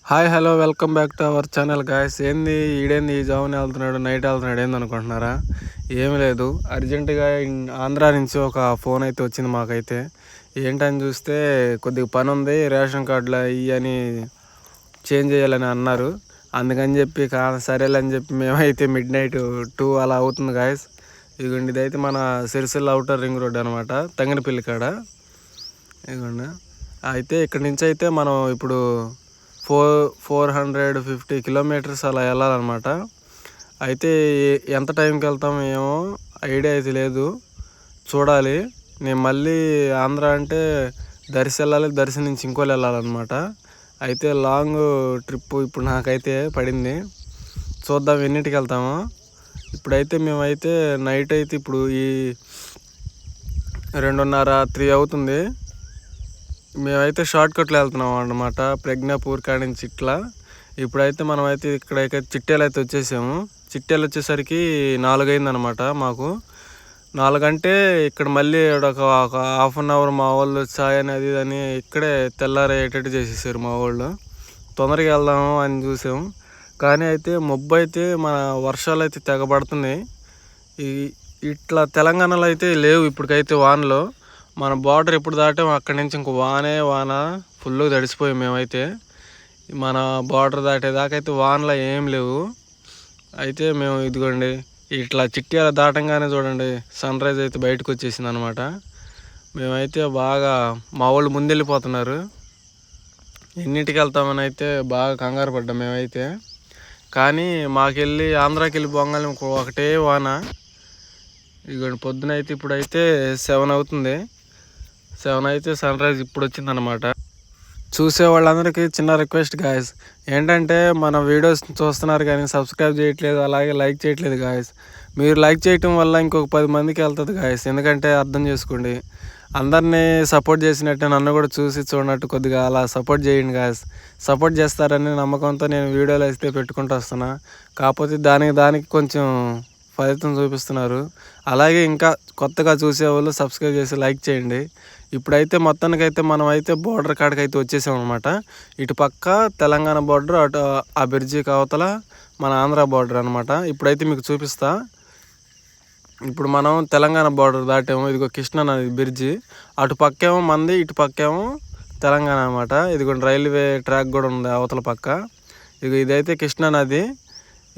Hi hello welcome back to our channel guys. ఏంది ఈడేంది ఈ జామున వెళ్తున్నాడు, నైట్ వెళ్తున్నాడు ఏంది అనుకుంటున్నారా? ఏమి లేదు, అర్జెంటుగా ఆంధ్రా నుంచి ఒక ఫోన్ అయితే వచ్చింది మాకైతే. ఏంటని చూస్తే కొద్దిగా పని ఉంది, రేషన్ కార్డులో ఇవన్నీ చేంజ్ చేయాలని అన్నారు. అందుకని చెప్పి సరేలని చెప్పి మేమైతే మిడ్ నైట్ 2 అలా అవుతుంది గాయస్. ఇదిగోండి, ఇదైతే మన సిరిసిల్ల అవుటర్ రింగ్ రోడ్ అనమాట, తంగినపల్లి కాడ. ఇదిగోండి, అయితే ఇక్కడి నుంచి అయితే మనం ఇప్పుడు 450 కిలోమీటర్స్ అలా వెళ్ళాలన్నమాట. అయితే ఎంత టైంకి వెళ్తాం ఏమో ఐడియా అయితే లేదు, చూడాలి. నేను మళ్ళీ ఆంధ్ర అంటే దర్శి వెళ్ళాలి, దర్శి నుంచి ఇంకోళ్ళు వెళ్ళాలన్నమాట. అయితే లాంగ్ ట్రిప్ ఇప్పుడు నాకైతే పడింది. చూద్దాం ఎన్నింటికి వెళ్తామో. ఇప్పుడైతే మేమైతే నైట్ అయితే ఇప్పుడు ఈ 2:30, 3 అవుతుంది. మేమైతే షార్ట్ కట్లో వెళ్తున్నాం అన్నమాట, ప్రజ్ఞాపూర్ కాడి నుంచి ఇట్లా. ఇప్పుడైతే మనమైతే ఇక్కడైతే చిట్టేలు అయితే వచ్చేసాము. చిట్టేలు వచ్చేసరికి 4 అయిందనమాట మాకు. 4 అంటే ఇక్కడ మళ్ళీ ఒక హాఫ్ అన్ అవర్ మా వాళ్ళు చాయ్ అనేది అని ఇక్కడే తెల్లారేటట్టు చేసేసారు మా వాళ్ళు. తొందరగా వెళ్దాము అని చూసాము, కానీ అయితే మబ్బు అయితే మన వర్షాలు అయితే తెగబడుతున్నాయి. ఇట్లా తెలంగాణలో అయితే లేవు ఇప్పటికైతే వానలు. మన బార్డర్ ఎప్పుడు దాటాం అక్కడి నుంచి ఇంకో వాన ఫుల్గా తడిసిపోయాం మేమైతే. మన బార్డర్ దాటేదాకా అయితే వానలో ఏం లేవు. అయితే మేము ఇదిగోండి ఇట్లా చిట్యాల దాటంగానే చూడండి సన్ రైజ్ అయితే బయటకు వచ్చేసింది అనమాట. మేమైతే బాగా మా వాళ్ళు ముందెళ్ళిపోతున్నారు. ఎన్నింటికి వెళ్తామని అయితే బాగా కంగారు పడ్డాం మేమైతే. కానీ మాకెళ్ళి ఆంధ్రాకి వెళ్ళి పొంగాలి ఒకటే వాన. ఇదిగోండి పొద్దున అయితే ఇప్పుడైతే 7 అవుతుంది. 7 అయితే సన్ రైజ్ ఇప్పుడు వచ్చిందనమాట. చూసే వాళ్ళందరికీ చిన్న రిక్వెస్ట్ గాయస్, ఏంటంటే మన వీడియోస్ చూస్తున్నారు కానీ సబ్స్క్రైబ్ చేయట్లేదు, అలాగే లైక్ చేయట్లేదు గాయస్. మీరు లైక్ చేయటం వల్ల ఇంకొక 10 మందికి వెళ్తుంది గాయస్. ఎందుకంటే అర్థం చేసుకోండి, అందరినీ సపోర్ట్ చేసినట్టే నన్ను కూడా చూసి చూడనట్టు కొద్దిగా అలా సపోర్ట్ చేయండి గాయస్. సపోర్ట్ చేస్తారని నమ్మకంతో నేను వీడియోలు అయితే పెట్టుకుంటూ వస్తున్నా. కాకపోతే దానికి కొంచెం ఫలితం చూపిస్తున్నారు. అలాగే ఇంకా కొత్తగా చూసేవాళ్ళు సబ్స్క్రైబ్ చేసి లైక్ చేయండి. ఇప్పుడైతే మొత్తానికైతే మనం అయితే బోర్డర్ కాడికి అయితే వచ్చేసాం అనమాట. ఇటు పక్క తెలంగాణ బోర్డర్, అటు ఆ బ్రిడ్జికి అవతల మన ఆంధ్ర బోర్డర్ అనమాట. ఇప్పుడైతే మీకు చూపిస్తా. ఇప్పుడు మనం తెలంగాణ బోర్డర్ దాటాము. ఇదిగో కృష్ణా నది బ్రిడ్జి, అటు పక్కేమో మంది, ఇటు పక్కేమో తెలంగాణ అనమాట. ఇదిగోండి రైల్వే ట్రాక్ కూడా ఉంది అవతల పక్క. ఇదైతే కృష్ణా నది,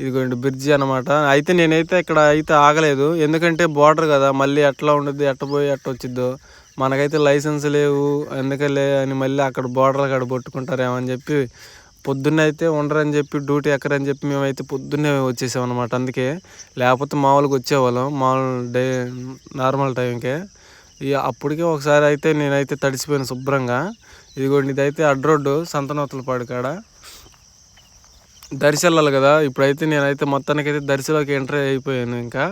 ఇదిగోండి బ్రిడ్జి అనమాట. అయితే నేనైతే ఇక్కడ అయితే ఆగలేదు, ఎందుకంటే బోర్డర్ కదా, మళ్ళీ ఎట్లా ఉండద్ది, ఎట్ట పోయి ఎట్ట వచ్చిద్దో. మనకైతే లైసెన్స్ లేవు ఎందుకలే అని మళ్ళీ అక్కడ బోర్డర్లు కాడ పట్టుకుంటారేమో అని చెప్పి పొద్దున్నే అయితే ఉండరని చెప్పి డ్యూటీ ఎక్కరని చెప్పి మేమైతే పొద్దున్నే వచ్చేసాం అనమాట. అందుకే లేకపోతే మామూలుగా వచ్చేవాళ్ళం మామూలు నార్మల్ టైంకే. అప్పటికే ఒకసారి అయితే నేనైతే తడిసిపోయాను శుభ్రంగా. ఇదిగోండి ఇదైతే అడ్రోడ్డు సంతనూతలపాడు కాడ. దర్శి వెళ్ళాలి కదా, ఇప్పుడైతే నేనైతే మొత్తానికైతే దర్శిలోకి ఎంటర్ అయిపోయాను. ఇంకా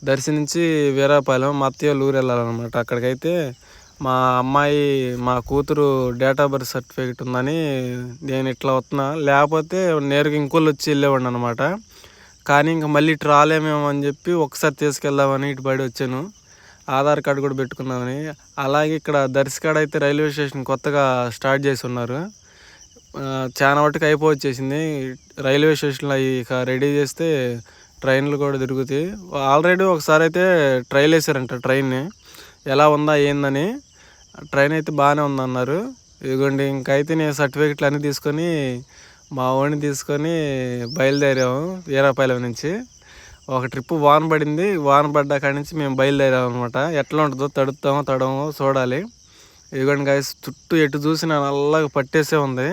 దర్శి నుంచి వీరాపాలెం మా అత్తయ్య ఊరు వెళ్ళాలన్నమాట. అక్కడికైతే మా అమ్మాయి మా కూతురు డేట్ ఆఫ్ బర్త్ సర్టిఫికేట్ ఉందని నేను ఇట్లా వస్తున్నా, లేకపోతే నేరుగా ఇంకోళ్ళు వచ్చి వెళ్ళేవాడిని అనమాట. కానీ ఇంకా మళ్ళీ ఇటు రాలేమేమో అని చెప్పి ఒకసారి తీసుకెళ్దామని ఇటు బయట వచ్చాను. ఆధార్ కార్డు కూడా పెట్టుకున్నామని. అలాగే ఇక్కడ దర్శి కాడ అయితే రైల్వే స్టేషన్ కొత్తగా స్టార్ట్ చేసి ఉన్నారు. చాలా మటుకు అయిపోవచ్చేసింది. రైల్వే స్టేషన్లో ఇక రెడీ చేస్తే ట్రైన్లు కూడా తిరుగుతాయి. ఆల్రెడీ ఒకసారి అయితే ట్రైల్ వేసారంట ట్రైన్ని, ఎలా ఉందా ఏందని. ట్రైన్ అయితే బాగానే ఉందన్నారు. ఇదిగోండి ఇంకైతే నేను సర్టిఫికెట్లు అన్నీ తీసుకొని మా వాడిని తీసుకొని బయలుదేరాము వీరాపాలెం నుంచి. ఒక ట్రిప్ వాన పడింది, వాన పడ్డా కాడి నుంచి మేము బయలుదేరాము అనమాట. ఎట్లా ఉంటుందో తడమో చూడాలి. ఇదిగోండి గాయస్, చుట్టూ ఎటు చూసినా నల్లగా పట్టేసే ఉంది.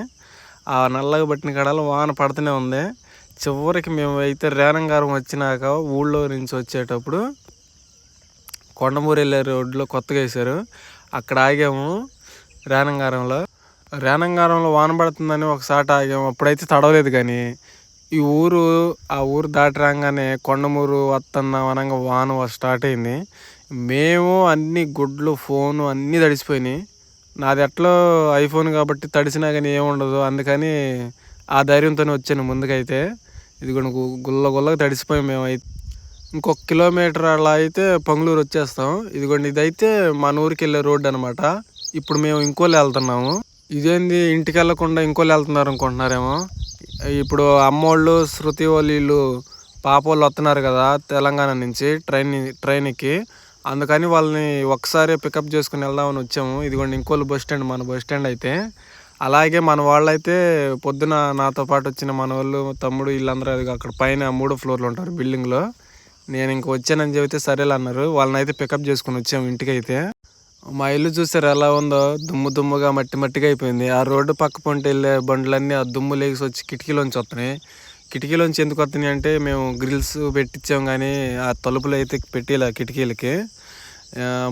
ఆ నల్లగా పట్టిన కాడలో వాన పడుతూనే ఉంది. చివరికి మేము అయితే రేణంగారం వచ్చినాక ఊళ్ళో నుంచి వచ్చేటప్పుడు కొండమూరు వెళ్ళే రోడ్లో కొత్తగా వేశారు, అక్కడ ఆగాము రేణంగారంలో వాన పడుతుందని ఒకసారి ఆగాము. అప్పుడైతే తడవలేదు, కానీ ఆ ఊరు దాటి రాగానే కొండమూరు వస్తున్నాం అనగా వాన స్టార్ట్ అయింది. మేము అన్ని గుడ్లు ఫోను అన్నీ తడిసిపోయినాయి. నాది ఎట్లో ఐఫోన్ కాబట్టి తడిసినా కానీ ఏముండదు, అందుకని ఆ ధైర్యంతోనే వచ్చాను ముందుకైతే. ఇదిగోండి గుల్లగా తడిసిపోయాం మేమైతే. ఇంకొక కిలోమీటర్ అలా అయితే పొంగలూరు వచ్చేస్తాం. ఇదిగోండి ఇదైతే మన ఊరికి వెళ్ళే రోడ్డు అనమాట. ఇప్పుడు మేము ఇంకోళ్ళు వెళ్తున్నాము. ఇదేంది ఇంటికి వెళ్ళకుండా ఇంకోళ్ళు వెళ్తున్నారు అనుకుంటున్నారేమో. ఇప్పుడు అమ్మోళ్ళు శృతి వాళ్ళు వీళ్ళు పాపోళ్ళు వస్తున్నారు కదా తెలంగాణ నుంచి ట్రైన్కి. అందుకని వాళ్ళని ఒకసారి పికప్ చేసుకుని వెళ్దామని వచ్చాము. ఇదిగోండి ఇంకోళ్ళు బస్ స్టాండ్, మన బస్ స్టాండ్ అయితే. అలాగే మన వాళ్ళైతే పొద్దున నాతో పాటు వచ్చిన మన వాళ్ళు తమ్ముడు వీళ్ళందరూ అక్కడ పైన 3వ ఫ్లోర్లో ఉంటారు బిల్డింగ్లో. నేను ఇంక వచ్చానని చెబితే సరేలే అన్నారు. వాళ్ళని అయితే పికప్ చేసుకుని వచ్చాము ఇంటికైతే. మా ఇల్లు చూసారు ఎలా ఉందో, దుమ్ము దుమ్ముగా మట్టిగా అయిపోయింది. ఆ రోడ్డు పక్క పొంటి వెళ్ళే బండ్లన్నీ ఆ దుమ్ము లేచి వచ్చి కిటికీలోంచి వస్తున్నాయి. కిటికీలోంచి ఎందుకు వస్తున్నాయి అంటే మేము గ్రిల్స్ పెట్టించాం కానీ ఆ తలుపులు అయితే పెట్టేలా కిటికీలకి.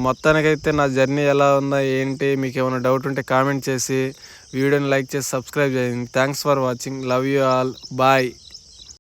మొత్తానికైతే నా జర్నీ ఎలా ఉందా ఏంటి, మీకు ఏమైనా డౌట్ ఉంటే కామెంట్ చేసి వీడియోని లైక్ చేసి సబ్స్క్రైబ్ చేయండి. Thanks for watching. Love you all. Bye.